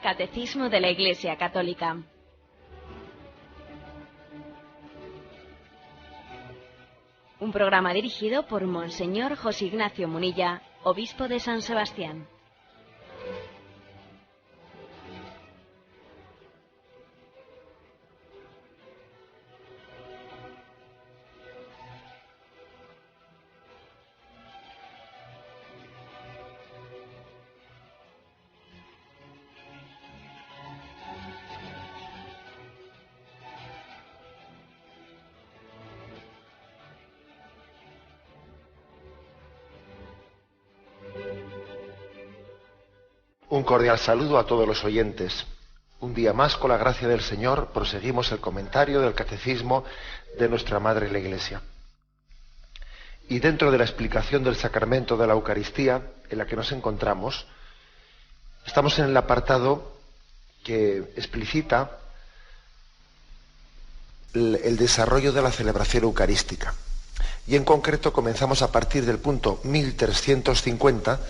Catecismo de la Iglesia Católica. Un programa dirigido por Monseñor José Ignacio Munilla, obispo de San Sebastián. Un cordial saludo a todos los oyentes. Un día más, con la gracia del Señor, proseguimos el comentario del Catecismo de nuestra Madre la Iglesia. Y dentro de la explicación del sacramento de la Eucaristía, en la que nos encontramos, estamos en el apartado que explicita el desarrollo de la celebración eucarística. Y en concreto comenzamos a partir del punto 1350,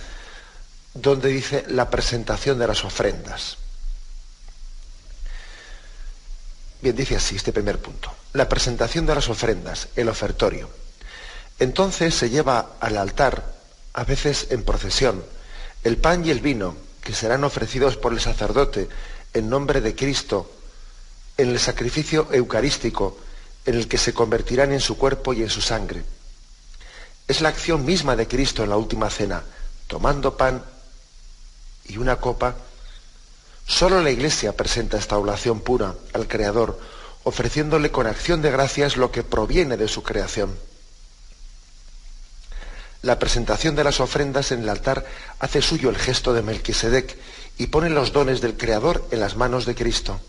donde dice la presentación de las ofrendas. Bien, dice así este primer punto. La presentación de las ofrendas, el ofertorio. Entonces se lleva al altar, a veces en procesión, el pan y el vino, que serán ofrecidos por el sacerdote en nombre de Cristo, en el sacrificio eucarístico, en el que se convertirán en su cuerpo y en su sangre. Es la acción misma de Cristo en la última cena, tomando pan y una copa. Solo la Iglesia presenta esta oblación pura al Creador, ofreciéndole con acción de gracias lo que proviene de su creación. La presentación de las ofrendas en el altar hace suyo el gesto de Melquisedec y pone los dones del Creador en las manos de Cristo.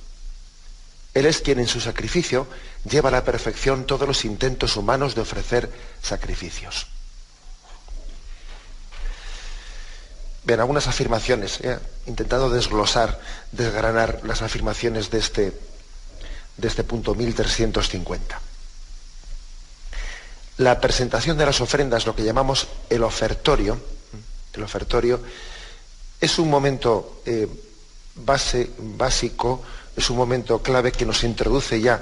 Él es quien en su sacrificio lleva a la perfección todos los intentos humanos de ofrecer sacrificios. Bien, algunas afirmaciones, intentando desglosar, desgranar las afirmaciones de este punto 1350. La presentación de las ofrendas, lo que llamamos el ofertorio es un momento básico, es un momento clave que nos introduce ya,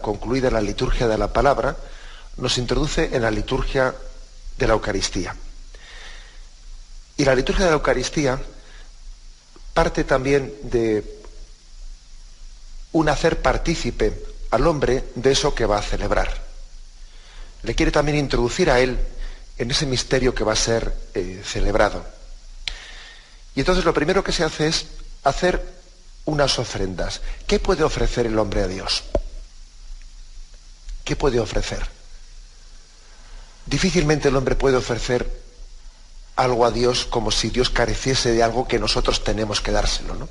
concluida la liturgia de la palabra, nos introduce en la liturgia de la Eucaristía. Y la liturgia de la Eucaristía parte también de un hacer partícipe al hombre de eso que va a celebrar. Le quiere también introducir a él en ese misterio que va a ser celebrado. Y entonces lo primero que se hace es hacer unas ofrendas. ¿Qué puede ofrecer el hombre a Dios? ¿Qué puede ofrecer? Difícilmente el hombre puede ofrecer algo a Dios como si Dios careciese de algo que nosotros tenemos que dárselo, ¿no?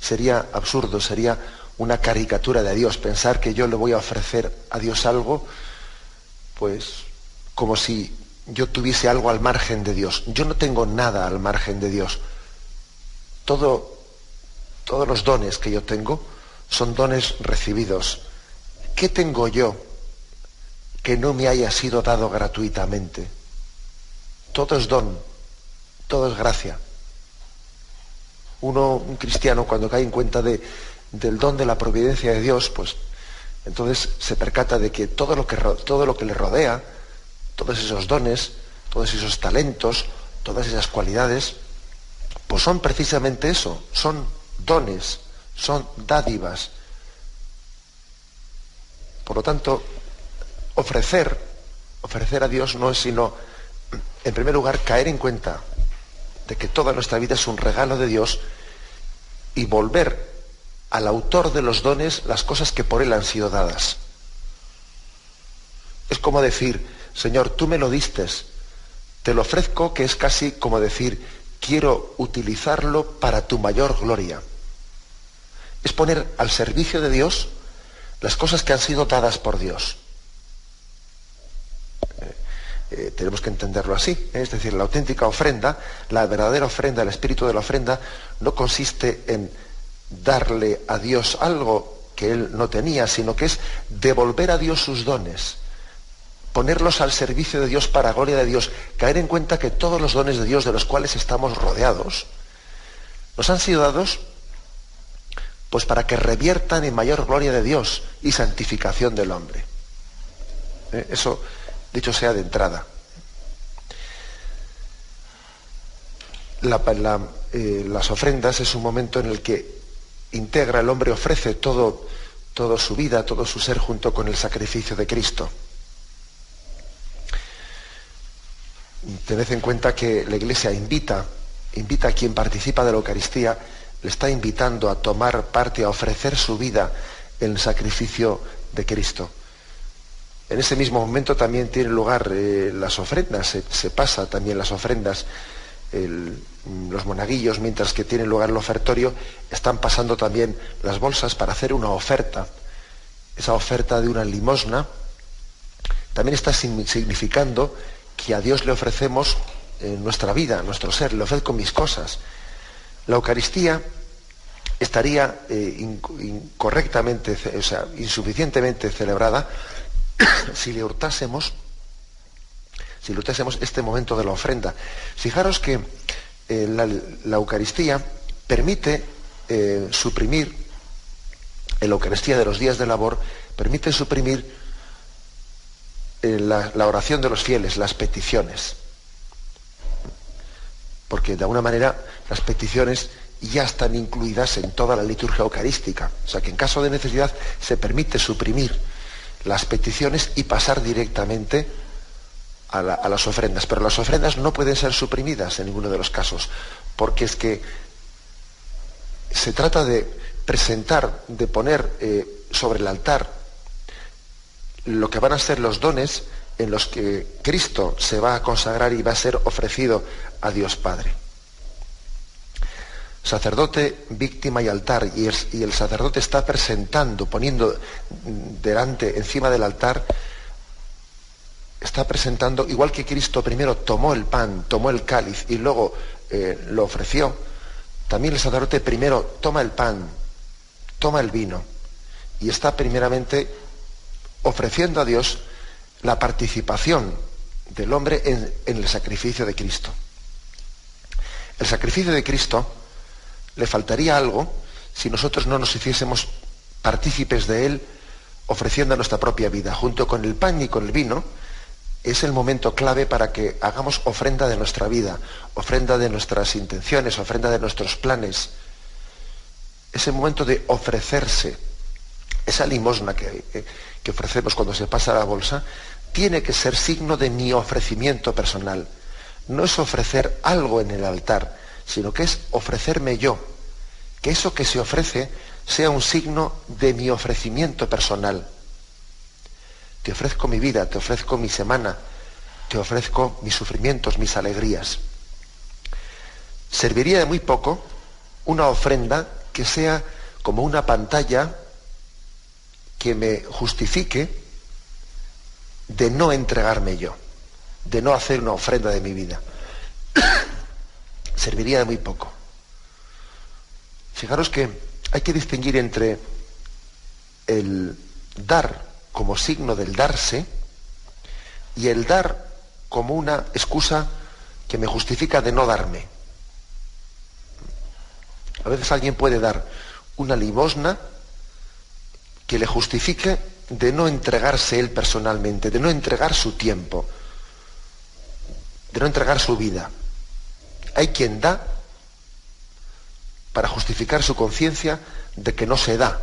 Sería absurdo, sería una caricatura de Dios pensar que yo le voy a ofrecer a Dios algo, pues como si yo tuviese algo al margen de Dios. Yo no tengo nada al margen de Dios. Todos los dones que yo tengo son dones recibidos. ¿Qué tengo yo que no me haya sido dado gratuitamente? Todo es don, todo es gracia. Un cristiano, cuando cae en cuenta del don de la providencia de Dios, pues entonces se percata de que todo lo que le rodea, todos esos dones, todos esos talentos, todas esas cualidades, pues son precisamente eso, son dones, son dádivas. Por lo tanto, ofrecer a Dios no es sino, en primer lugar, caer en cuenta de que toda nuestra vida es un regalo de Dios y volver al autor de los dones las cosas que por Él han sido dadas. Es como decir, Señor, tú me lo distes, te lo ofrezco, que es casi como decir, quiero utilizarlo para tu mayor gloria. Es poner al servicio de Dios las cosas que han sido dadas por Dios. Tenemos que entenderlo así, es decir, la auténtica ofrenda, la verdadera ofrenda, el espíritu de la ofrenda, no consiste en darle a Dios algo que Él no tenía, sino que es devolver a Dios sus dones, ponerlos al servicio de Dios para gloria de Dios, caer en cuenta que todos los dones de Dios de los cuales estamos rodeados, Nos han sido dados pues para que reviertan en mayor gloria de Dios y santificación del hombre. Eso, dicho sea de entrada. Las ofrendas es un momento en el que integra, el hombre ofrece toda su vida, todo su ser junto con el sacrificio de Cristo. Tened en cuenta que la Iglesia invita a quien participa de la Eucaristía, le está invitando a tomar parte, a ofrecer su vida en el sacrificio de Cristo. En ese mismo momento también tienen lugar las ofrendas, se pasa también las ofrendas. Los monaguillos, mientras que tiene lugar el ofertorio, están pasando también las bolsas para hacer una oferta. Esa oferta de una limosna también está significando que a Dios le ofrecemos nuestra vida, nuestro ser, le ofrezco mis cosas. La Eucaristía estaría incorrectamente, o sea, insuficientemente celebrada si le hurtásemos este momento de la ofrenda. Fijaros que la Eucaristía permite suprimir, en la Eucaristía de los días de labor, permite suprimir la oración de los fieles, las peticiones. Porque de alguna manera las peticiones ya están incluidas en toda la liturgia eucarística. O sea que en caso de necesidad se permite suprimir las peticiones y pasar directamente a las ofrendas. Pero las ofrendas no pueden ser suprimidas en ninguno de los casos, porque es que se trata de presentar, de poner sobre el altar lo que van a ser los dones en los que Cristo se va a consagrar y va a ser ofrecido a Dios Padre. Sacerdote, víctima y altar, y el sacerdote está presentando, poniendo encima del altar, está presentando, igual que Cristo primero tomó el pan, tomó el cáliz y luego lo ofreció, también el sacerdote primero toma el pan, toma el vino y está primeramente ofreciendo a Dios la participación del hombre en el sacrificio de Cristo. El sacrificio de Cristo le faltaría algo si nosotros no nos hiciésemos partícipes de él ofreciendo nuestra propia vida. Junto con el pan y con el vino es el momento clave para que hagamos ofrenda de nuestra vida, ofrenda de nuestras intenciones, ofrenda de nuestros planes. Ese momento de ofrecerse, esa limosna que ofrecemos cuando se pasa la bolsa, tiene que ser signo de mi ofrecimiento personal. No es ofrecer algo en el altar, sino que es ofrecerme yo. Que eso que se ofrece sea un signo de mi ofrecimiento personal. Te ofrezco mi vida, te ofrezco mi semana, te ofrezco mis sufrimientos, mis alegrías. Serviría de muy poco una ofrenda que sea como una pantalla que me justifique de no entregarme yo, de no hacer una ofrenda de mi vida. Serviría de muy poco. Fijaros que hay que distinguir entre el dar como signo del darse y el dar como una excusa que me justifica de no darme. A veces alguien puede dar una limosna que le justifique de no entregarse él personalmente, de no entregar su tiempo, de no entregar su vida. Hay quien da para justificar su conciencia de que no se da,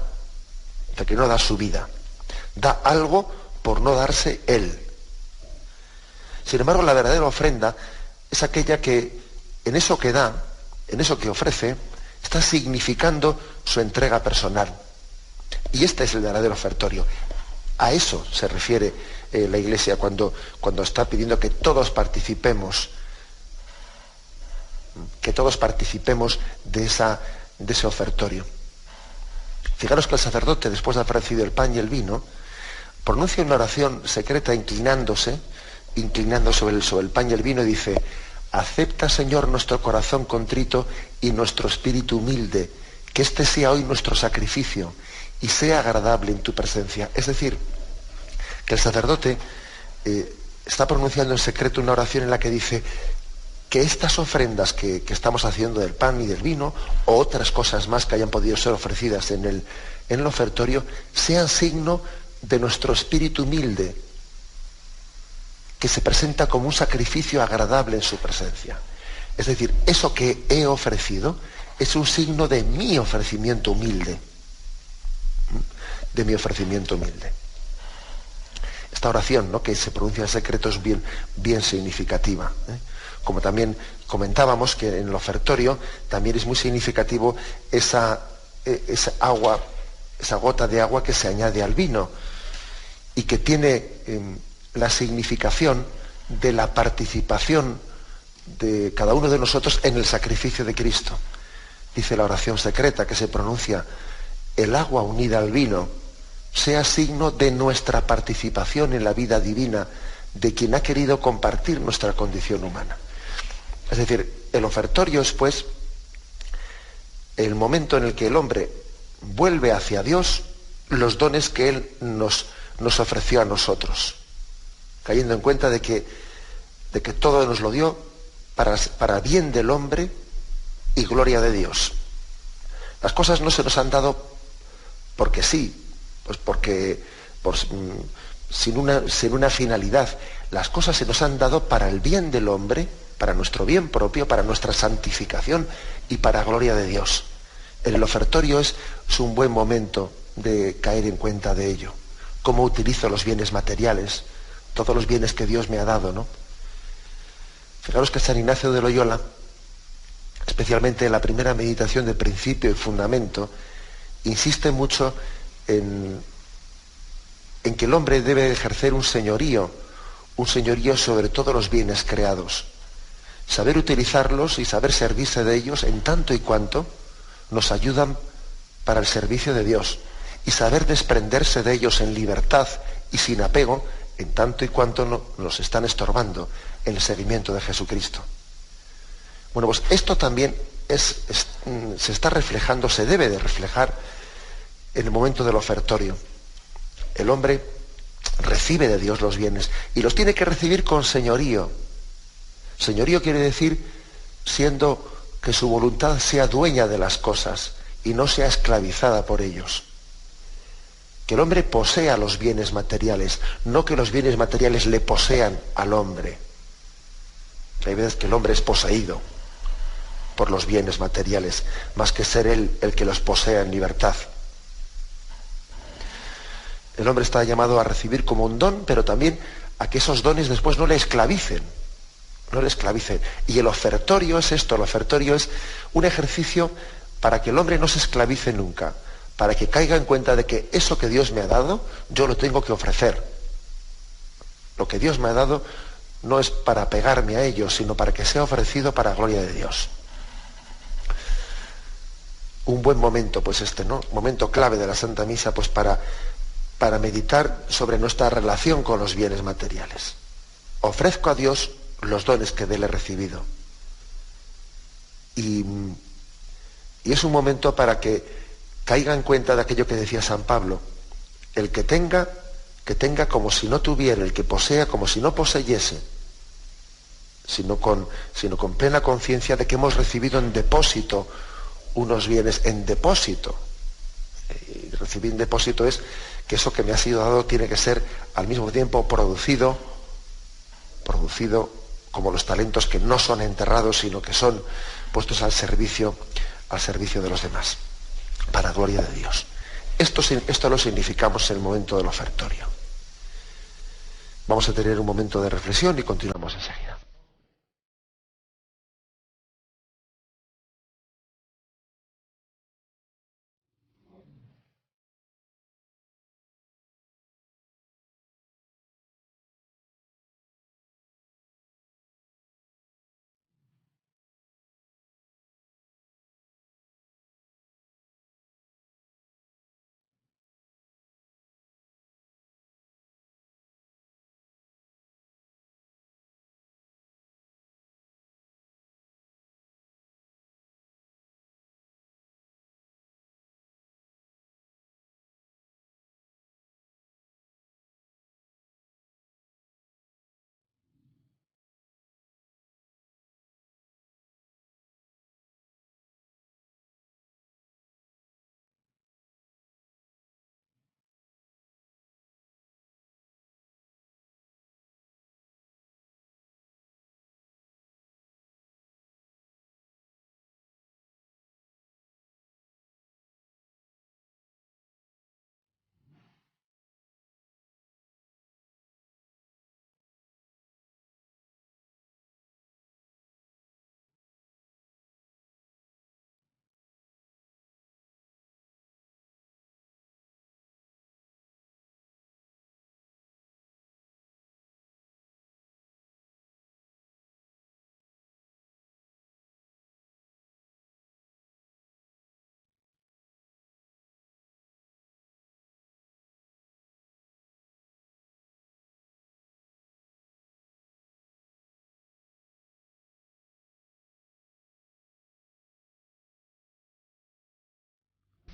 de que no da su vida. Da algo por no darse él. Sin embargo, la verdadera ofrenda es aquella que en eso que da, en eso que ofrece, está significando su entrega personal. Y este es el verdadero ofertorio. A eso se refiere la Iglesia cuando está pidiendo que todos participemos de ese ofertorio. Fijaros que el sacerdote, después de haber recibido el pan y el vino, pronuncia una oración secreta inclinándose sobre el pan y el vino y dice: acepta, Señor, nuestro corazón contrito y nuestro espíritu humilde, que este sea hoy nuestro sacrificio y sea agradable en tu presencia. Es decir, que el sacerdote está pronunciando en secreto una oración en la que dice: que estas ofrendas que estamos haciendo del pan y del vino, o otras cosas más que hayan podido ser ofrecidas en el ofertorio, sean signo de nuestro espíritu humilde, que se presenta como un sacrificio agradable en su presencia. Es decir, eso que he ofrecido es un signo de mi ofrecimiento humilde. De mi ofrecimiento humilde. Esta oración, ¿no?, que se pronuncia en secreto, es bien significativa. Como también comentábamos que en el ofertorio también es muy significativo esa agua, esa gota de agua que se añade al vino y que tiene la significación de la participación de cada uno de nosotros en el sacrificio de Cristo. Dice la oración secreta que se pronuncia: el agua unida al vino sea signo de nuestra participación en la vida divina de quien ha querido compartir nuestra condición humana. Es decir, el ofertorio es, pues, el momento en el que el hombre vuelve hacia Dios los dones que Él nos ofreció a nosotros, cayendo en cuenta de que todo nos lo dio para bien del hombre y gloria de Dios. Las cosas no se nos han dado porque sí, pues sin una finalidad. Las cosas se nos han dado para el bien del hombre, para nuestro bien propio, para nuestra santificación y para gloria de Dios. El ofertorio es un buen momento de caer en cuenta de ello. Cómo utilizo los bienes materiales, todos los bienes que Dios me ha dado, ¿no? Fijaros que San Ignacio de Loyola, especialmente en la primera meditación de principio y fundamento, insiste mucho en que el hombre debe ejercer un señorío sobre todos los bienes creados, saber utilizarlos y saber servirse de ellos en tanto y cuanto nos ayudan para el servicio de Dios, y saber desprenderse de ellos en libertad y sin apego en tanto y cuanto nos están estorbando en el seguimiento de Jesucristo. Bueno, pues esto también se está reflejando, se debe de reflejar en el momento del ofertorio. El hombre recibe de Dios los bienes y los tiene que recibir con señorío. Señorío quiere decir siendo que su voluntad sea dueña de las cosas y no sea esclavizada por ellos. Que el hombre posea los bienes materiales, no que los bienes materiales le posean al hombre. Hay veces que el hombre es poseído por los bienes materiales, más que ser él el que los posea en libertad. El hombre está llamado a recibir como un don, pero también a que esos dones después no le esclavicen. No le esclavicen. Y el ofertorio es esto, el ofertorio es un ejercicio para que el hombre no se esclavice nunca, para que caiga en cuenta de que eso que Dios me ha dado, yo lo tengo que ofrecer. Lo que Dios me ha dado no es para pegarme a ello, sino para que sea ofrecido para gloria de Dios. Un buen momento, pues este, ¿no? Momento clave de la Santa Misa, pues para meditar sobre nuestra relación con los bienes materiales. Ofrezco a Dios los dones que de Él he recibido. Y es un momento para que caiga en cuenta de aquello que decía San Pablo: el que tenga como si no tuviera, el que posea como si no poseyese, sino con plena conciencia de que hemos recibido en depósito unos bienes, en depósito. Y recibir en depósito es que eso que me ha sido dado tiene que ser al mismo tiempo producido como los talentos que no son enterrados, sino que son puestos al servicio de los demás, para gloria de Dios. Esto lo significamos en el momento del ofertorio. Vamos a tener un momento de reflexión y continuamos enseguida.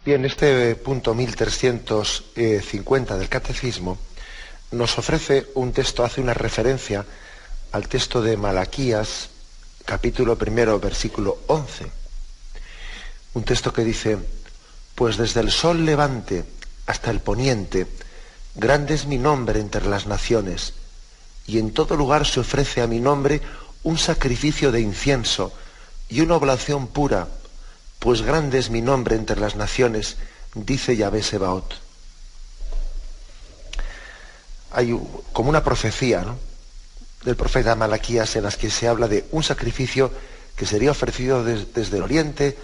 Bien, este punto 1350 del Catecismo nos ofrece un texto, hace una referencia al texto de Malaquías, capítulo 1, versículo 11. Un texto que dice: pues desde el sol levante hasta el poniente, grande es mi nombre entre las naciones, y en todo lugar se ofrece a mi nombre un sacrificio de incienso y una oblación pura, pues grande es mi nombre entre las naciones, dice Yahvé Sebaot. Hay como una profecía, ¿no?, del profeta Malaquías, en las que se habla de un sacrificio que sería ofrecido desde el oriente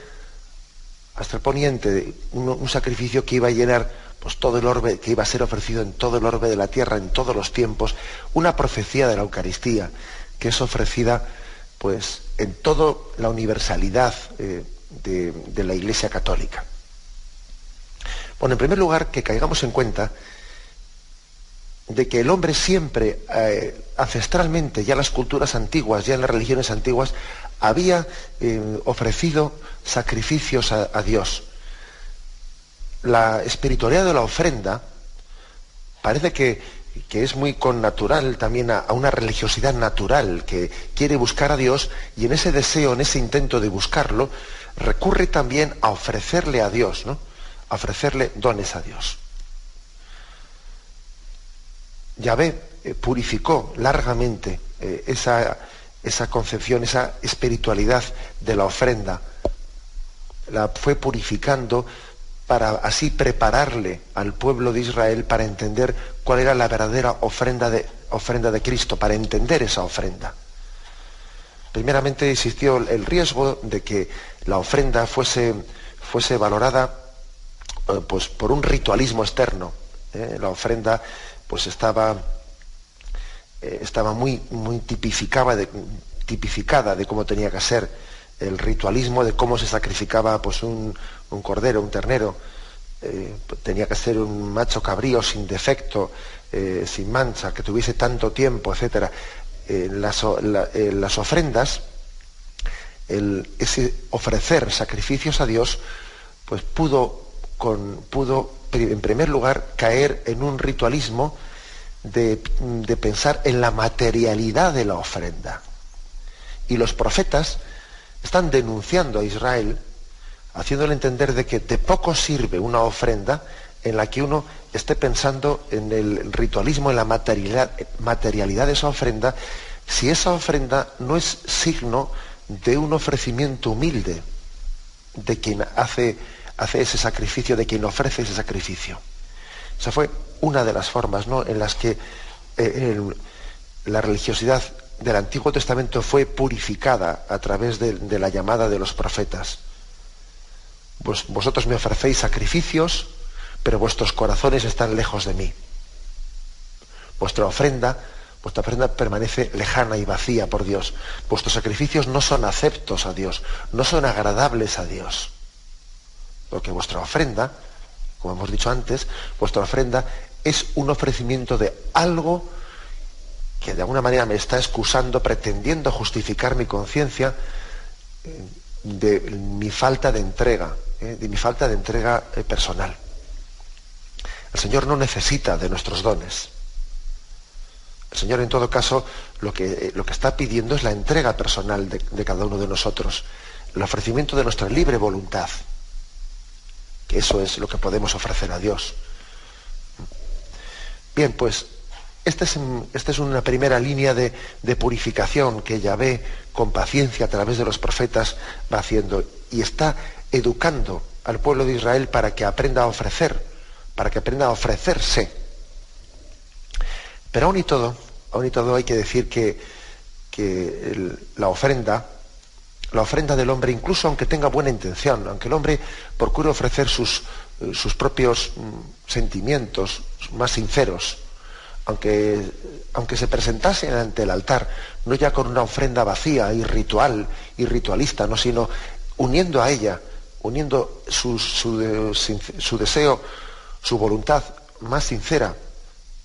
hasta el poniente, un sacrificio que iba a llenar pues todo el orbe, que iba a ser ofrecido en todo el orbe de la tierra, en todos los tiempos, una profecía de la Eucaristía, que es ofrecida pues en toda la universalidad de la Iglesia Católica. Bueno, en primer lugar, que caigamos en cuenta de que el hombre siempre, ancestralmente, ya en las culturas antiguas, ya en las religiones antiguas, había ofrecido sacrificios a Dios. La espiritualidad de la ofrenda parece que es muy connatural también a una religiosidad natural que quiere buscar a Dios, y en ese deseo, en ese intento de buscarlo, recurre también a ofrecerle a Dios, ¿no?, a ofrecerle dones a Dios. Yahvé purificó largamente esa concepción, esa espiritualidad de la ofrenda. La fue purificando para así prepararle al pueblo de Israel para entender cuál era la verdadera ofrenda de Cristo, para entender esa ofrenda. Primeramente existió el riesgo de que la ofrenda fuese valorada pues por un ritualismo externo. La ofrenda pues estaba muy tipificada de cómo tenía que ser el ritualismo, de cómo se sacrificaba pues un cordero, un ternero. Tenía que ser un macho cabrío sin defecto, sin mancha, que tuviese tanto tiempo, etcétera. Las ofrendas, ese ofrecer sacrificios a Dios, pues pudo en primer lugar caer en un ritualismo de pensar en la materialidad de la ofrenda. Y los profetas están denunciando a Israel, haciéndole entender de que de poco sirve una ofrenda en la que uno esté pensando en el ritualismo, en la materialidad de esa ofrenda, si esa ofrenda no es signo de un ofrecimiento humilde de quien hace ese sacrificio, de quien ofrece ese sacrificio. Esa fue una de las formas, ¿no?, en las que la religiosidad del Antiguo Testamento fue purificada a través de la llamada de los profetas. Pues vosotros me ofrecéis sacrificios, pero vuestros corazones están lejos de mí. Vuestra ofrenda permanece lejana y vacía por Dios. Vuestros sacrificios no son aceptos a Dios, no son agradables a Dios. Porque vuestra ofrenda, como hemos dicho antes, vuestra ofrenda es un ofrecimiento de algo que de alguna manera me está excusando, pretendiendo justificar mi conciencia de mi falta de entrega, personal. El Señor no necesita de nuestros dones. El Señor, en todo caso, lo que está pidiendo es la entrega personal de cada uno de nosotros, el ofrecimiento de nuestra libre voluntad. Que eso es lo que podemos ofrecer a Dios. Bien, pues esta es una primera línea de purificación que Yahvé, con paciencia a través de los profetas, va haciendo, y está educando al pueblo de Israel para que aprenda a ofrecer, para que aprenda a ofrecerse. Pero aún y todo hay que decir que la ofrenda del hombre, incluso aunque tenga buena intención, aunque el hombre procure ofrecer sus propios sentimientos más sinceros, aunque se presentase ante el altar, no ya con una ofrenda vacía y ritualista, no, sino uniendo a ella, uniendo su deseo, su voluntad más sincera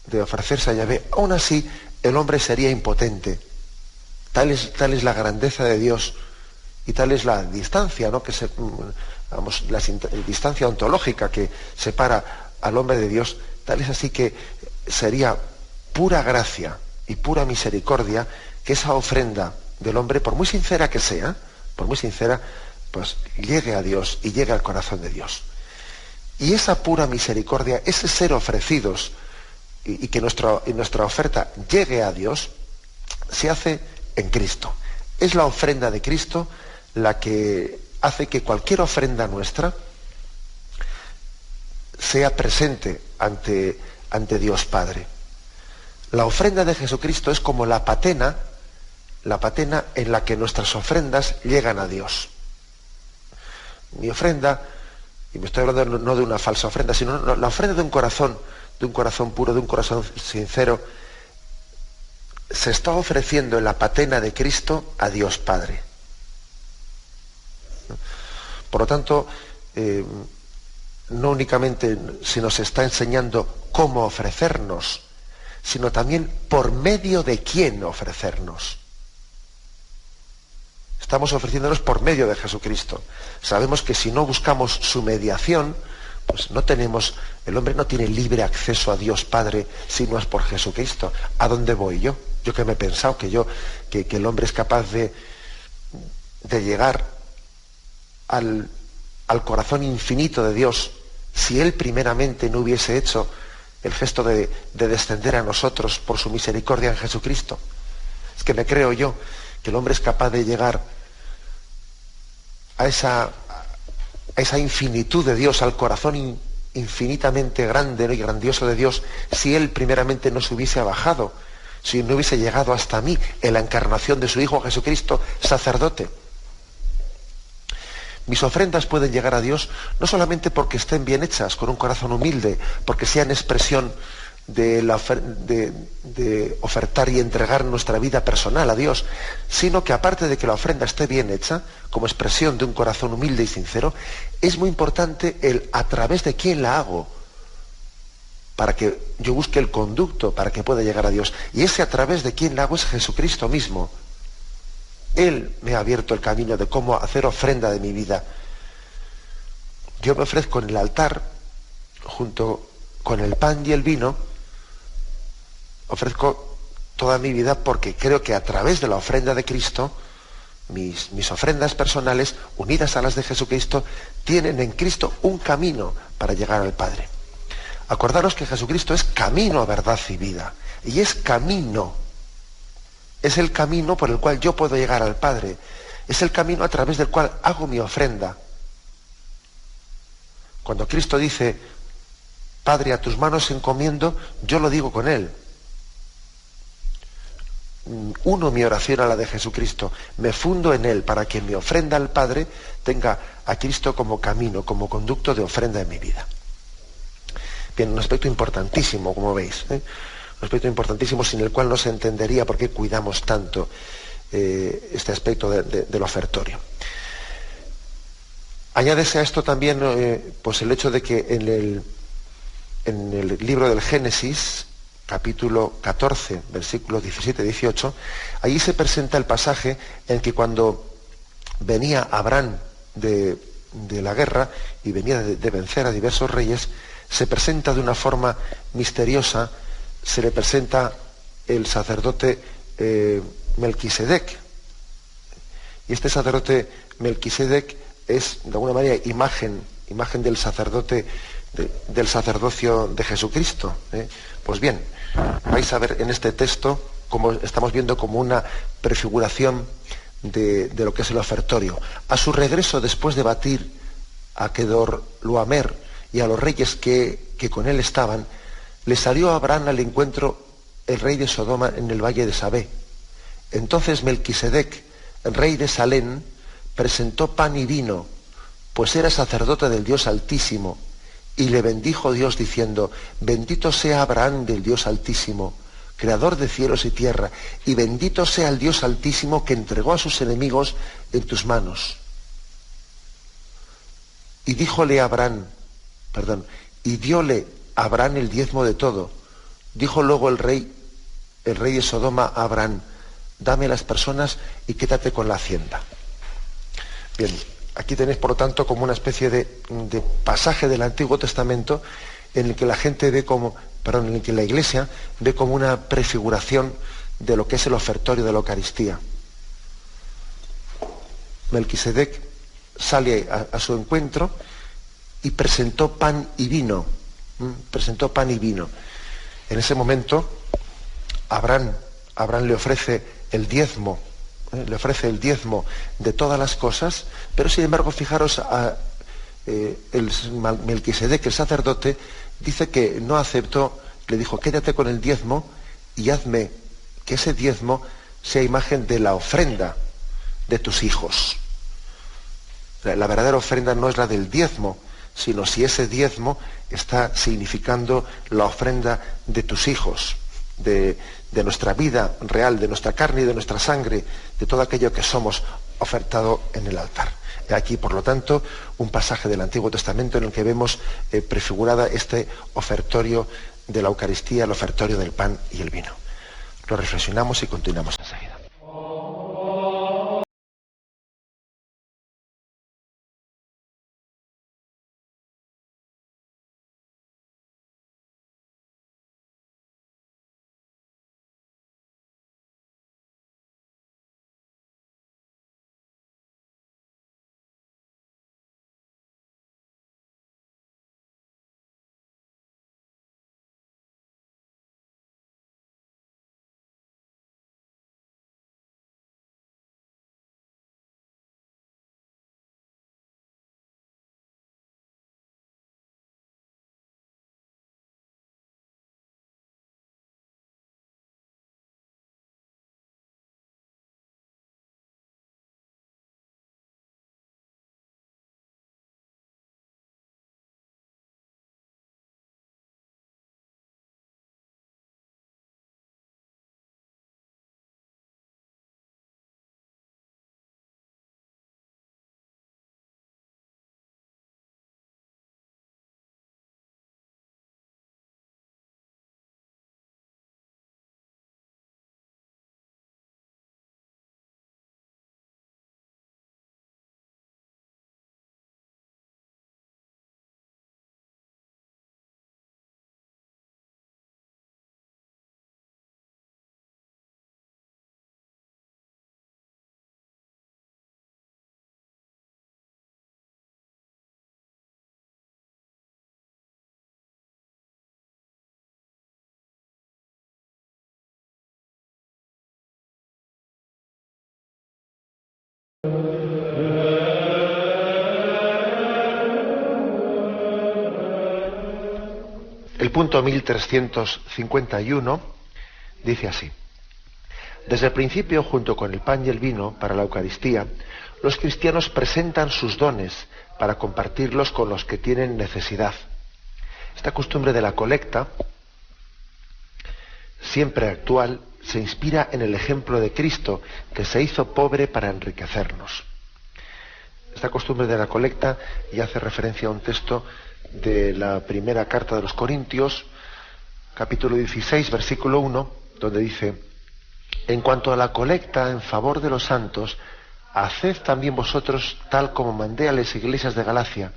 de ofrecerse a Yahvé, aún así el hombre sería impotente. Tal es la grandeza de Dios y tal es la distancia, ¿no?, vamos, la distancia ontológica que separa al hombre de Dios, tal es así que sería pura gracia y pura misericordia que esa ofrenda del hombre, por muy sincera que sea, por muy sincera, pues llegue a Dios y llegue al corazón de Dios. Y esa pura misericordia, ese ser ofrecidos y que nuestra oferta llegue a Dios, se hace en Cristo. Es la ofrenda de Cristo la que hace que cualquier ofrenda nuestra sea presente ante Dios Padre. La ofrenda de Jesucristo es como la patena en la que nuestras ofrendas llegan a Dios. Mi ofrenda, y me estoy hablando no de una falsa ofrenda, sino la ofrenda de un corazón puro, de un corazón sincero, se está ofreciendo en la patena de Cristo a Dios Padre. Por lo tanto, no únicamente se nos está enseñando cómo ofrecernos, sino también por medio de quién ofrecernos. Estamos ofreciéndonos por medio de Jesucristo. Sabemos que si no buscamos su mediación, pues el hombre no tiene libre acceso a Dios Padre si no es por Jesucristo. ¿A dónde voy yo? Yo que me he pensado que el hombre es capaz de llegar al corazón infinito de Dios si él primeramente no hubiese hecho el gesto de descender a nosotros por su misericordia en Jesucristo. Es que me creo yo que el hombre es capaz de llegar a esa infinitud de Dios, al corazón infinitamente grande y grandioso de Dios, si él primeramente no se hubiese bajado, si no hubiese llegado hasta mí en la encarnación de su Hijo Jesucristo, sacerdote. Mis ofrendas pueden llegar a Dios no solamente porque estén bien hechas, con un corazón humilde, porque sean expresión de ofertar y entregar nuestra vida personal a Dios, sino que aparte de que la ofrenda esté bien hecha, como expresión de un corazón humilde y sincero, es muy importante el a través de quién la hago, para que yo busque el conducto para que pueda llegar a Dios. Y ese a través de quién la hago es Jesucristo mismo. Él me ha abierto el camino de cómo hacer ofrenda de mi vida. Yo me ofrezco en el altar, junto con el pan y el vino, ofrezco toda mi vida porque creo que a través de la ofrenda de Cristo, mis ofrendas personales, unidas a las de Jesucristo, tienen en Cristo un camino para llegar al Padre. Acordaros que Jesucristo es camino, verdad y vida. Y es camino. Es el camino por el cual yo puedo llegar al Padre. Es el camino a través del cual hago mi ofrenda. Cuando Cristo dice, Padre, a tus manos encomiendo, yo lo digo con Él. Uno mi oración a la de Jesucristo, me fundo en Él para que mi ofrenda al Padre tenga a Cristo como camino, como conducto de ofrenda en mi vida. Bien, un aspecto importantísimo, como veis, un aspecto importantísimo sin el cual no se entendería por qué cuidamos tanto este aspecto del ofertorio. Añádese a esto también pues el hecho de que en el libro del Génesis, capítulo 14, versículos 17-18, allí se presenta el pasaje en que cuando venía Abraham de la guerra y venía de vencer a diversos reyes, se presenta de una forma misteriosa, se le presenta el sacerdote Melquisedec. Y este sacerdote Melquisedec es, de alguna manera, imagen del sacerdote, del sacerdocio de Jesucristo. Pues bien, vais a ver en este texto, como estamos viendo como una prefiguración de lo que es el ofertorio. A su regreso, después de batir a Kedorlaomer y a los reyes que con él estaban, le salió a Abraham al encuentro el rey de Sodoma en el valle de Sabé. Entonces Melquisedec, rey de Salem, presentó pan y vino, pues era sacerdote del Dios Altísimo, y le bendijo Dios diciendo, bendito sea Abraham del Dios Altísimo, creador de cielos y tierra, y bendito sea el Dios Altísimo que entregó a sus enemigos en tus manos. Y diole a Abraham el diezmo de todo. Dijo luego el rey de Sodoma a Abraham, dame las personas y quédate con la hacienda. Bien, Aquí tenéis, por lo tanto, como una especie de pasaje del Antiguo Testamento en el que la gente ve como, perdón, en el que la Iglesia ve como una prefiguración de lo que es el ofertorio de la Eucaristía. Melquisedec sale a su encuentro y presentó pan y vino. Presentó pan y vino. En ese momento, Abraham le ofrece el diezmo, le ofrece el diezmo de todas las cosas, pero sin embargo, fijaros, el Melquisedec, el sacerdote, dice que no aceptó, le dijo, quédate con el diezmo y hazme que ese diezmo sea imagen de la ofrenda de tus hijos. La verdadera ofrenda no es la del diezmo, sino si ese diezmo está significando la ofrenda de tus hijos, de nuestra vida real, de nuestra carne y de nuestra sangre, de todo aquello que somos ofertado en el altar. Aquí, por lo tanto, un pasaje del Antiguo Testamento en el que vemos prefigurada este ofertorio de la Eucaristía, el ofertorio del pan y el vino. Lo reflexionamos y continuamos enseguida. El punto 1351 dice así: desde el principio, junto con el pan y el vino para la Eucaristía, los cristianos presentan sus dones para compartirlos con los que tienen necesidad. Esta costumbre de la colecta, siempre actual, se inspira en el ejemplo de Cristo, que se hizo pobre para enriquecernos. Esta costumbre de la colecta ya hace referencia a un texto de la primera carta de los Corintios, capítulo 16, versículo 1, donde dice: en cuanto a la colecta en favor de los santos, haced también vosotros tal como mandé a las iglesias de Galacia.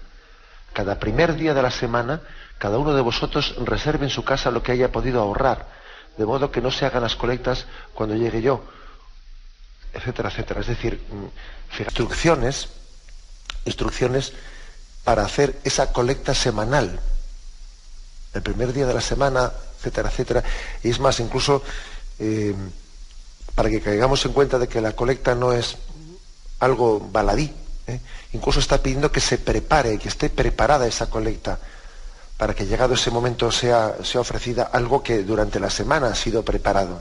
Cada primer día de la semana, cada uno de vosotros reserve en su casa lo que haya podido ahorrar, de modo que no se hagan las colectas cuando llegue yo, etcétera, etcétera. Es decir, instrucciones para hacer esa colecta semanal, el primer día de la semana, etcétera, etcétera. Y es más, incluso para que caigamos en cuenta de que la colecta no es algo baladí, incluso está pidiendo que se prepare, que esté preparada esa colecta, para que llegado ese momento sea ofrecida algo que durante la semana ha sido preparado.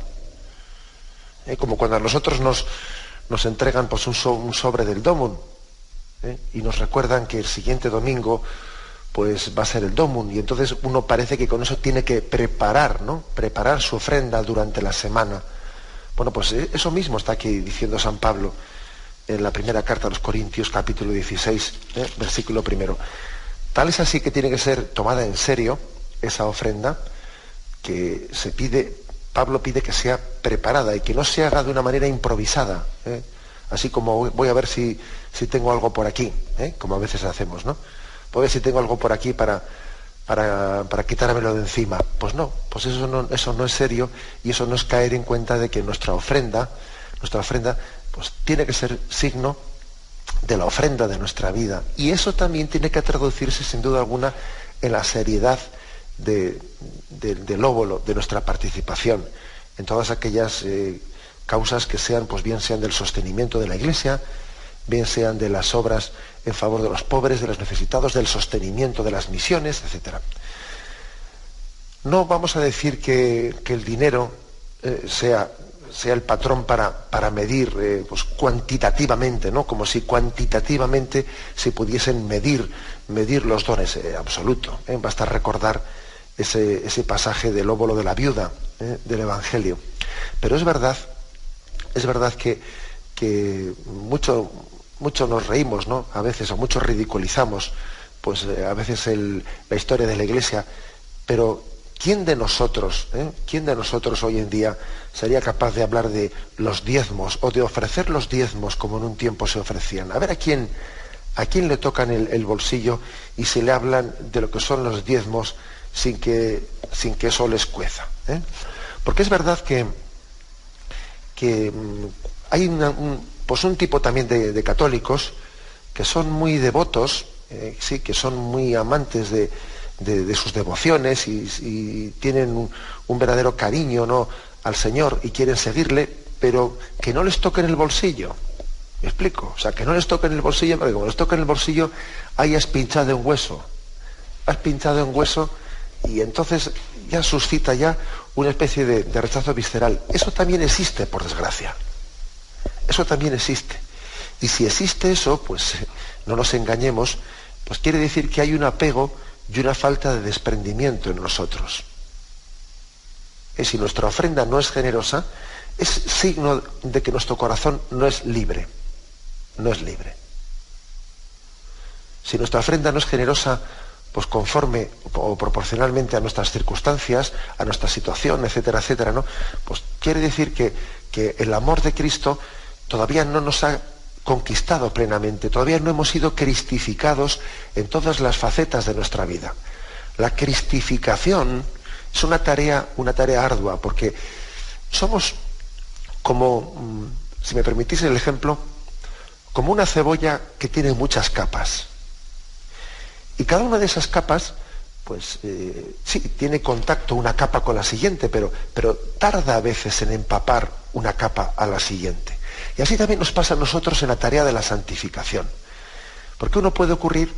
Como cuando a nosotros nos entregan pues un sobre del Domum, y nos recuerdan que el siguiente domingo pues va a ser el Domum, y entonces uno parece que con eso tiene que preparar, ¿no? Preparar su ofrenda durante la semana. Bueno, pues eso mismo está aquí diciendo San Pablo en la primera carta a los Corintios, capítulo 16, versículo 1. Tal es así que tiene que ser tomada en serio esa ofrenda, que Pablo pide que sea preparada y que no se haga de una manera improvisada. Así como voy a ver si tengo algo por aquí, como a veces hacemos, ¿no? Voy a ver si tengo algo por aquí para quitármelo de encima. Pues no, pues eso no es serio, y eso no es caer en cuenta de que nuestra ofrenda, pues tiene que ser signo de la ofrenda de nuestra vida. Y eso también tiene que traducirse, sin duda alguna, en la seriedad del óbolo, de nuestra participación, en todas aquellas causas que sean, pues bien sean del sostenimiento de la Iglesia, bien sean de las obras en favor de los pobres, de los necesitados, del sostenimiento de las misiones, etc. No vamos a decir que el dinero sea el patrón para medir pues cuantitativamente, ¿no? Como si cuantitativamente se pudiesen medir los dones. Absoluto. Basta recordar ese pasaje del óbolo de la viuda del Evangelio. Pero es verdad que mucho nos reímos, ¿no? A veces, o mucho ridiculizamos, pues a veces la historia de la Iglesia, pero ¿quién de nosotros hoy en día sería capaz de hablar de los diezmos o de ofrecer los diezmos como en un tiempo se ofrecían? A ver a quién le tocan el bolsillo y se le hablan de lo que son los diezmos sin que eso les cueza, Porque es verdad que hay un tipo también de católicos que son muy devotos, sí, que son muy amantes de sus devociones y tienen un verdadero cariño, ¿no?, al Señor, y quieren seguirle, pero que no les toquen el bolsillo. ¿Me explico? O sea, que no les toquen el bolsillo, porque como les toquen el bolsillo, ahí has pinchado en hueso. Has pinchado en hueso y entonces ya suscita ya una especie de rechazo visceral. Eso también existe, por desgracia. Eso también existe. Y si existe eso, pues no nos engañemos, pues quiere decir que hay un apego y una falta de desprendimiento en nosotros. Si nuestra ofrenda no es generosa, es signo de que nuestro corazón no es libre. No es libre. Si nuestra ofrenda no es generosa, pues conforme o proporcionalmente a nuestras circunstancias, a nuestra situación, etcétera, etcétera, ¿no? Pues quiere decir que el amor de Cristo todavía no nos ha conquistado plenamente, todavía no hemos sido cristificados en todas las facetas de nuestra vida. La cristificación es una tarea ardua, porque somos como, si me permitís el ejemplo, como una cebolla que tiene muchas capas. Y cada una de esas capas, pues sí, tiene contacto una capa con la siguiente, pero tarda a veces en empapar una capa a la siguiente. Y así también nos pasa a nosotros en la tarea de la santificación. Porque uno puede ocurrir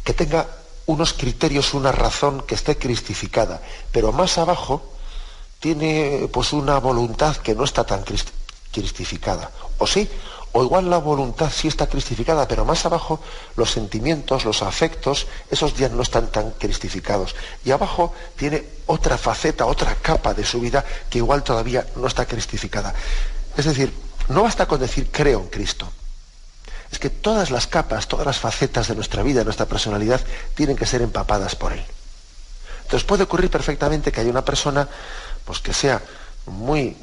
que tenga unos criterios, una razón que esté cristificada, pero más abajo tiene pues una voluntad que no está tan cristificada. O sí, o igual la voluntad sí está cristificada, pero más abajo los sentimientos, los afectos, esos ya no están tan cristificados. Y abajo tiene otra faceta, otra capa de su vida que igual todavía no está cristificada. Es decir, no basta con decir creo en Cristo. Es que todas las capas, todas las facetas de nuestra vida, de nuestra personalidad, tienen que ser empapadas por Él. Entonces puede ocurrir perfectamente que haya una persona pues que sea muy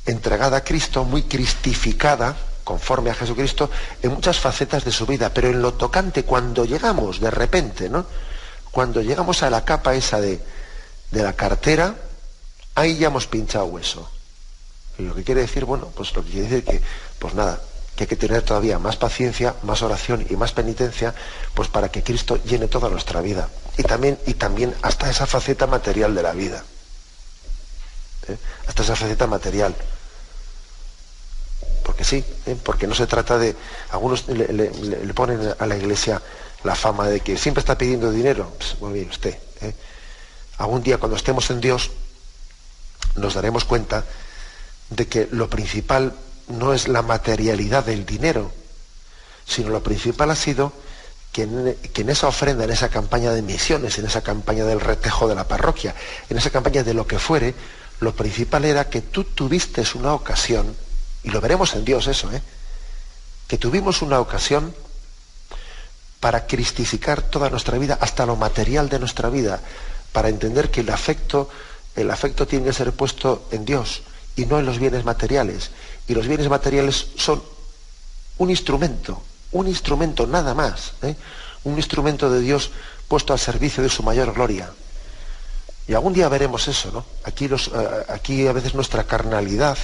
entregada a Cristo, muy cristificada, conforme a Jesucristo, en muchas facetas de su vida, pero en lo tocante, cuando llegamos de repente, ¿no?, cuando llegamos a la capa esa de la cartera, ahí ya hemos pinchado hueso. Y lo que quiere decir, bueno, pues lo que quiere decir que, pues nada, que hay que tener todavía más paciencia, más oración y más penitencia, pues para que Cristo llene toda nuestra vida. Y también hasta esa faceta material de la vida. Hasta esa faceta material. Porque sí, porque no se trata de... Algunos le ponen a la Iglesia la fama de que siempre está pidiendo dinero. Pues muy bien usted. Algún día cuando estemos en Dios nos daremos cuenta de que lo principal no es la materialidad del dinero, sino lo principal ha sido que en esa ofrenda, en esa campaña de misiones, en esa campaña del retejo de la parroquia, en esa campaña de lo que fuere, lo principal era que tú tuviste una ocasión, y lo veremos en Dios eso, que tuvimos una ocasión para cristificar toda nuestra vida, hasta lo material de nuestra vida, para entender que el afecto tiene que ser puesto en Dios, y no en los bienes materiales. Y los bienes materiales son un instrumento nada más, un instrumento de Dios puesto al servicio de su mayor gloria. Y algún día veremos eso, ¿no? Aquí a veces nuestra carnalidad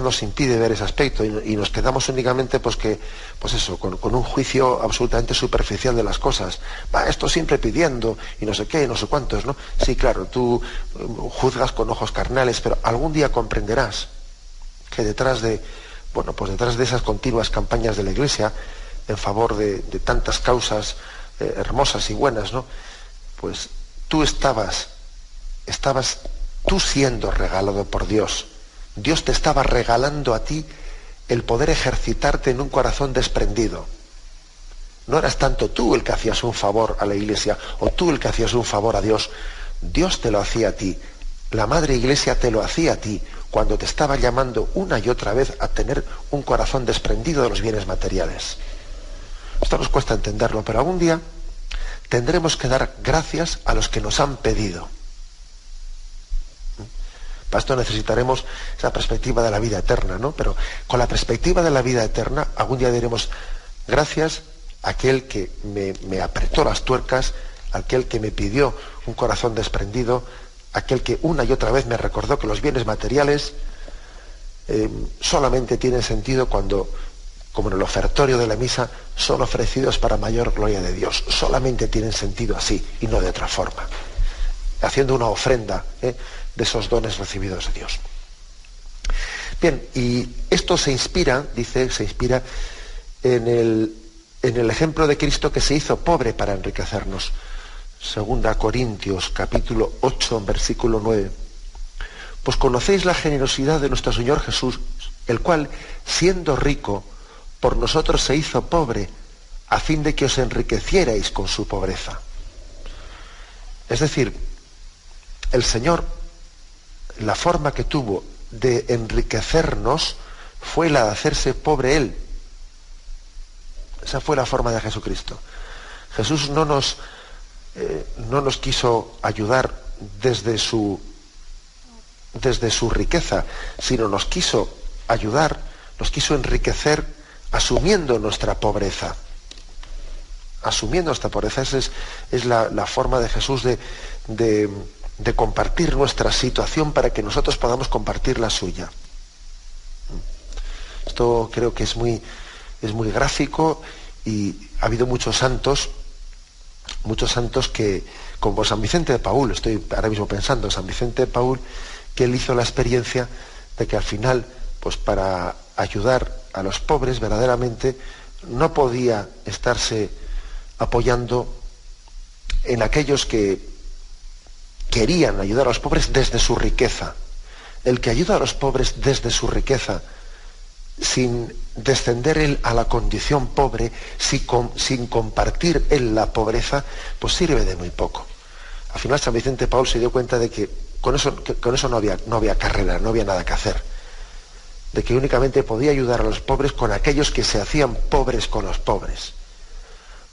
nos impide ver ese aspecto y nos quedamos únicamente con un juicio absolutamente superficial de las cosas. Esto siempre pidiendo y no sé qué, no sé cuántos, ¿no? Sí, claro, tú juzgas con ojos carnales, pero algún día comprenderás que detrás de esas continuas campañas de la Iglesia en favor de tantas causas hermosas y buenas, ¿no? Pues tú estabas tú siendo regalado por Dios. Dios te estaba regalando a ti el poder ejercitarte en un corazón desprendido. No eras tanto tú el que hacías un favor a la Iglesia o tú el que hacías un favor a Dios. Dios te lo hacía a ti. La Madre Iglesia te lo hacía a ti cuando te estaba llamando una y otra vez a tener un corazón desprendido de los bienes materiales. Esto nos cuesta entenderlo, pero algún día tendremos que dar gracias a los que nos han pedido. Para esto necesitaremos esa perspectiva de la vida eterna, ¿no? Pero con la perspectiva de la vida eterna, algún día diremos gracias a aquel que me apretó las tuercas, aquel que me pidió un corazón desprendido, aquel que una y otra vez me recordó que los bienes materiales solamente tienen sentido cuando, como en el ofertorio de la misa, son ofrecidos para mayor gloria de Dios. Solamente tienen sentido así y no de otra forma. Haciendo una ofrenda de esos dones recibidos de Dios. Bien, y esto se inspira en el ejemplo de Cristo que se hizo pobre para enriquecernos. 2 Corintios, capítulo 8, versículo 9. Pues conocéis la generosidad de nuestro Señor Jesús, el cual, siendo rico, por nosotros se hizo pobre, a fin de que os enriquecierais con su pobreza. Es decir, el Señor, la forma que tuvo de enriquecernos fue la de hacerse pobre Él. Esa fue la forma de Jesucristo. Jesús no nos quiso ayudar desde su riqueza, sino nos quiso ayudar, nos quiso enriquecer asumiendo nuestra pobreza. Asumiendo nuestra pobreza. Esa es la forma de Jesús de compartir nuestra situación para que nosotros podamos compartir la suya. Esto creo que es muy gráfico, y ha habido muchos santos que, como San Vicente de Paúl, estoy ahora mismo pensando en San Vicente de Paúl, que él hizo la experiencia de que al final, pues para ayudar a los pobres verdaderamente, no podía estarse apoyando en aquellos que querían ayudar a los pobres desde su riqueza. El que ayuda a los pobres desde su riqueza, sin descender él a la condición pobre, sin compartir él la pobreza, pues sirve de muy poco. Al final San Vicente de Paúl se dio cuenta de que con eso no había carrera, no había nada que hacer. De que únicamente podía ayudar a los pobres con aquellos que se hacían pobres con los pobres.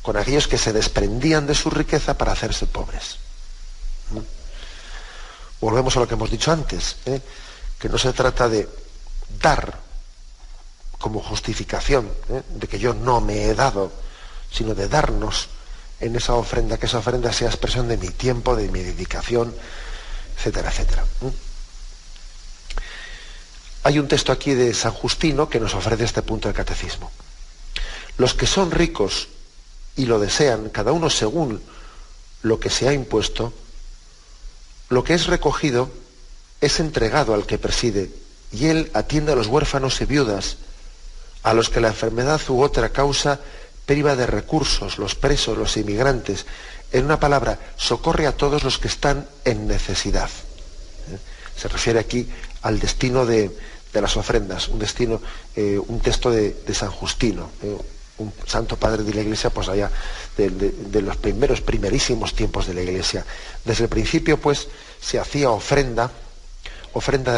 Con aquellos que se desprendían de su riqueza para hacerse pobres. Volvemos a lo que hemos dicho antes, que no se trata de dar como justificación de que yo no me he dado, sino de darnos en esa ofrenda, que esa ofrenda sea expresión de mi tiempo, de mi dedicación, etcétera, etcétera. Hay un texto aquí de San Justino que nos ofrece este punto del catecismo. Los que son ricos y lo desean, cada uno según lo que se ha impuesto, lo que es recogido es entregado al que preside, y él atiende a los huérfanos y viudas, a los que la enfermedad u otra causa priva de recursos, los presos, los inmigrantes. En una palabra, socorre a todos los que están en necesidad. Se refiere aquí al destino de las ofrendas, un texto de San Justino, un santo padre de la Iglesia, pues allá de los primerísimos tiempos de la Iglesia. Desde el principio, pues, se hacía ofrenda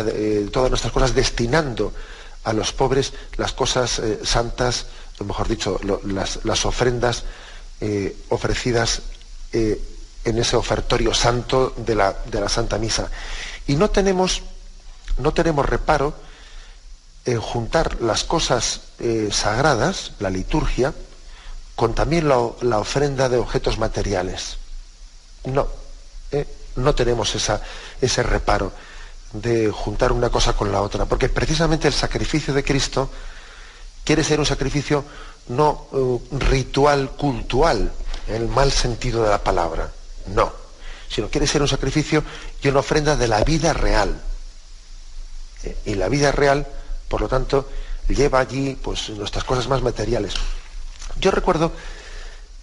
de todas nuestras cosas, destinando a los pobres las cosas santas, o mejor dicho, las ofrendas ofrecidas en ese ofertorio santo de la Santa Misa. Y no tenemos no tenemos reparo en juntar las cosas sagradas, la liturgia, con también la ofrenda de objetos materiales. No tenemos ese reparo de juntar una cosa con la otra, porque precisamente el sacrificio de Cristo quiere ser un sacrificio no ritual, cultual, en el mal sentido de la palabra, no, sino quiere ser un sacrificio y una ofrenda de la vida real. Y la vida real, por lo tanto, lleva allí pues nuestras cosas más materiales. Yo recuerdo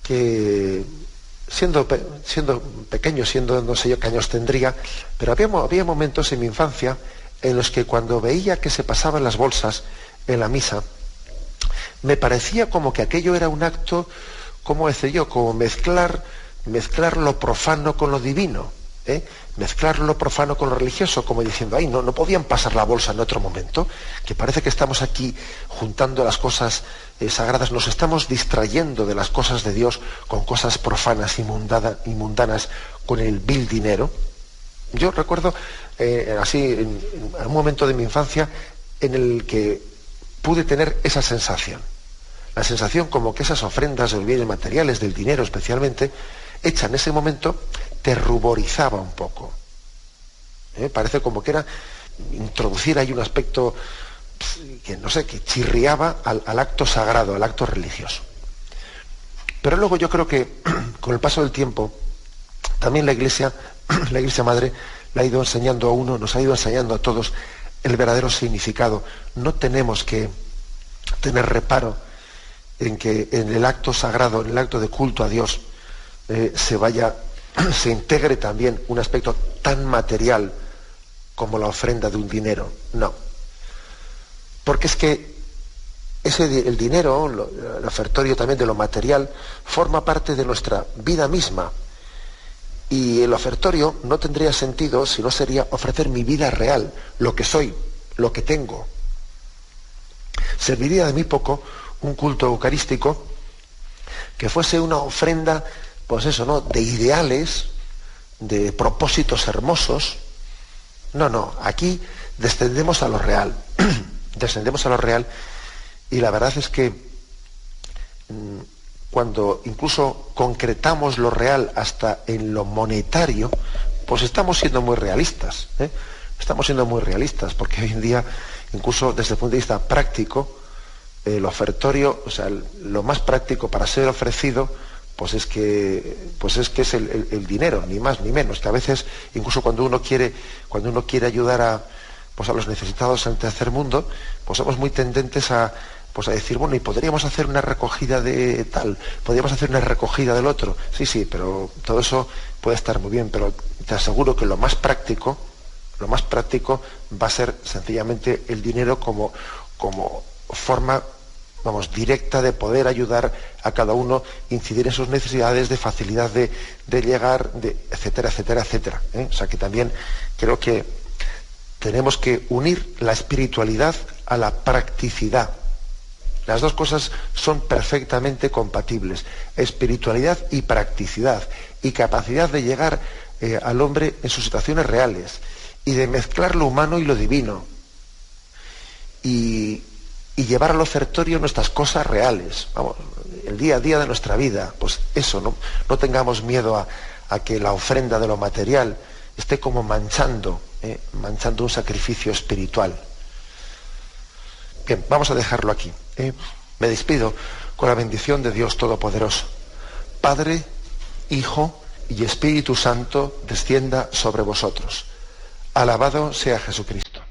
que siendo pequeño, no sé yo qué años tendría, pero había momentos en mi infancia en los que cuando veía que se pasaban las bolsas en la misa, me parecía como que aquello era un acto, ¿cómo decir yo?, como mezclar lo profano con lo divino, mezclar lo profano con lo religioso, como diciendo, ay, no podían pasar la bolsa en otro momento, que parece que estamos aquí juntando las cosas sagradas, nos estamos distrayendo de las cosas de Dios con cosas profanas y mundanas, con el vil dinero. Yo recuerdo así, en un momento de mi infancia en el que pude tener esa sensación, la sensación como que esas ofrendas de los bienes materiales, del dinero especialmente, hecha en ese momento, te ruborizaba un poco. Parece como que era introducir ahí un aspecto que, no sé, que chirriaba al acto sagrado, al acto religioso. Pero luego yo creo que con el paso del tiempo, también la Iglesia Madre le ha ido enseñando a uno, nos ha ido enseñando a todos el verdadero significado. No tenemos que tener reparo en que en el acto sagrado, en el acto de culto a Dios, se integre también un aspecto tan material como la ofrenda de un dinero. No. Porque es que el dinero, el ofertorio también de lo material, forma parte de nuestra vida misma. Y el ofertorio no tendría sentido si no sería ofrecer mi vida real, lo que soy, lo que tengo. Serviría de muy poco un culto eucarístico que fuese una ofrenda, pues eso, ¿no?, de ideales, de propósitos hermosos. No, aquí descendemos a lo real. Descendemos a lo real, y la verdad es que cuando incluso concretamos lo real hasta en lo monetario, pues estamos siendo muy realistas. Estamos siendo muy realistas, porque hoy en día, incluso desde el punto de vista práctico, el ofertorio, o sea, lo más práctico para ser ofrecido, pues es que es el dinero, ni más ni menos. Que a veces, incluso cuando uno quiere ayudar a los necesitados en el tercer mundo, pues somos muy tendentes a decir, bueno, y podríamos hacer una recogida de tal, podríamos hacer una recogida del otro. Sí, pero todo eso puede estar muy bien, pero te aseguro que lo más práctico va a ser sencillamente el dinero como forma, directa de poder ayudar a cada uno, incidir en sus necesidades, de facilidad de llegar, etcétera, etcétera, etcétera. O sea que también creo que tenemos que unir la espiritualidad a la practicidad. Las dos cosas son perfectamente compatibles. Espiritualidad y practicidad. Y capacidad de llegar al hombre en sus situaciones reales. Y de mezclar lo humano y lo divino. Y llevar al ofertorio nuestras cosas reales. El día a día de nuestra vida. Pues eso, no tengamos miedo a que la ofrenda de lo material esté como manchando un sacrificio espiritual. Bien, vamos a dejarlo aquí. Me despido con la bendición de Dios Todopoderoso. Padre, Hijo y Espíritu Santo descienda sobre vosotros. Alabado sea Jesucristo.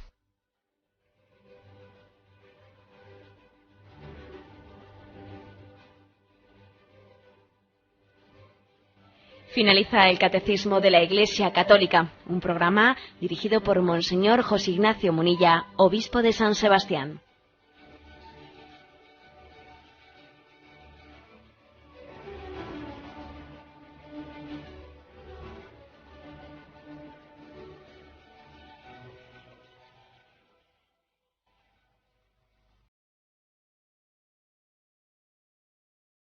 Finaliza el Catecismo de la Iglesia Católica, un programa dirigido por Monseñor José Ignacio Munilla, obispo de San Sebastián.